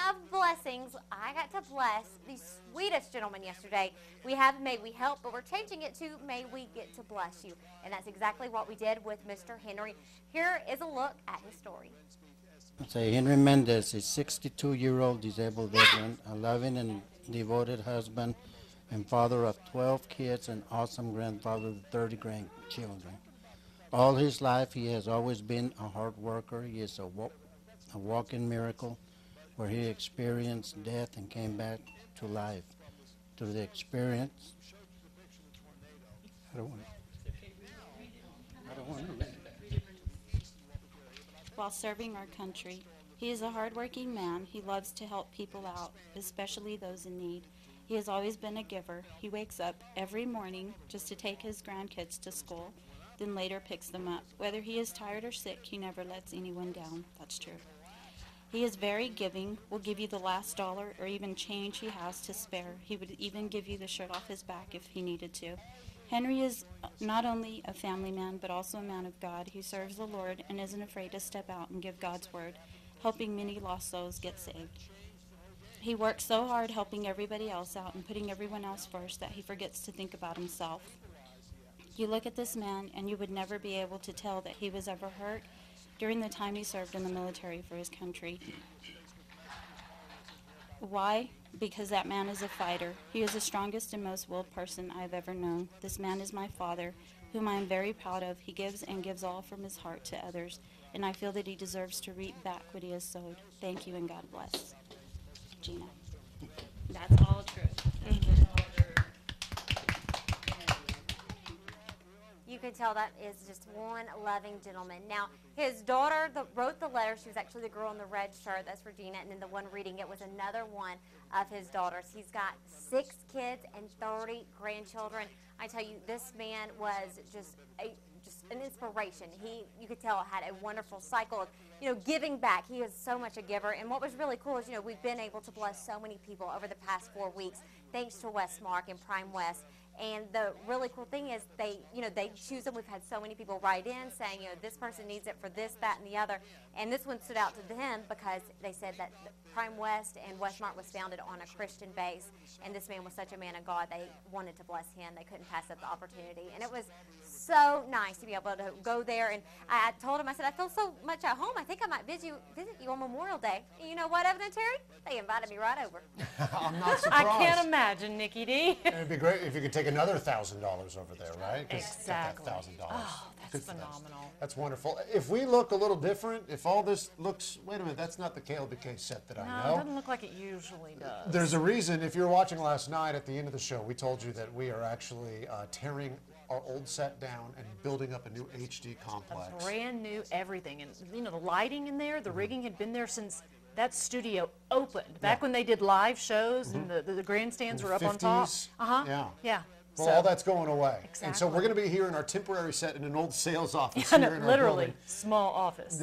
of blessings, I got to bless the sweetest gentleman yesterday. We have May We Help, but we're changing it to May We Get to Bless You. And that's exactly what we did with Mr. Henry. Here is a look at his story. Henry Mendez is a 62-year-old disabled veteran, a loving and devoted husband and father of 12 kids and awesome grandfather of 30 grandchildren. All his life, he has always been a hard worker. He is a walking miracle where he experienced death and came back to life. Through the experience, I don't want to read that. While serving our country, he is a hardworking man. He loves to help people out, especially those in need. He has always been a giver. He wakes up every morning just to take his grandkids to school, then later picks them up. Whether he is tired or sick, he never lets anyone down. That's true. He is very giving, will give you the last dollar or even change he has to spare. He would even give you the shirt off his back if he needed to. Henry is not only a family man, but also a man of God. He serves the Lord and isn't afraid to step out and give God's word, helping many lost souls get saved. He works so hard helping everybody else out and putting everyone else first that he forgets to think about himself. You look at this man and you would never be able to tell that he was ever hurt during the time he served in the military for his country. Why? Because that man is a fighter. He is the strongest and most willed person I have ever known. This man is my father, whom I am very proud of. He gives and gives all from his heart to others, and I feel that he deserves to reap back what he has sowed. Thank you and God bless. Gina. That's all true. You can tell that is just one loving gentleman. Now, his daughter wrote the letter. She was actually the girl in the red shirt. That's Regina. And then the one reading it was another one of his daughters. He's got 6 kids and 30 grandchildren. I tell you, this man was just an inspiration. You could tell, had a wonderful cycle of, giving back. He is so much a giver. And what was really cool is, we've been able to bless so many people over the past 4 weeks, thanks to Westmark and Prime West. And the really cool thing is they choose them. We've had so many people write in saying, this person needs it for this, that, and the other. And this one stood out to them because they said that Prime West and Westmark was founded on a Christian base. And this man was such a man of God, they wanted to bless him. They couldn't pass up the opportunity. And it was so nice to be able to go there. And I told him, I said, I feel so much at home. I think I might visit you on Memorial Day. And you know what, Evan and Terry? They invited me right over. I'm not surprised. I can't imagine, Nikki-Dee. It'd be great if you could take another $1,000 over there, right? Exactly. That $1,000. Oh, that's phenomenal. That's wonderful. If we look a little different, if all this looks, wait a minute, that's not the KLBK set that I know. No, it doesn't look like it usually does. There's a reason. If you're watching last night at the end of the show, we told you that we are actually tearing our old set down and building up a new HD complex. A brand new everything. And, the lighting in there, the rigging had been there since that studio opened. Back when they did live shows and the grandstands were up 50s, on top. Yeah. Yeah. Well, all that's going away. Exactly. And so we're going to be here in our temporary set in an old sales office Yeah, here in our literally, building. small office.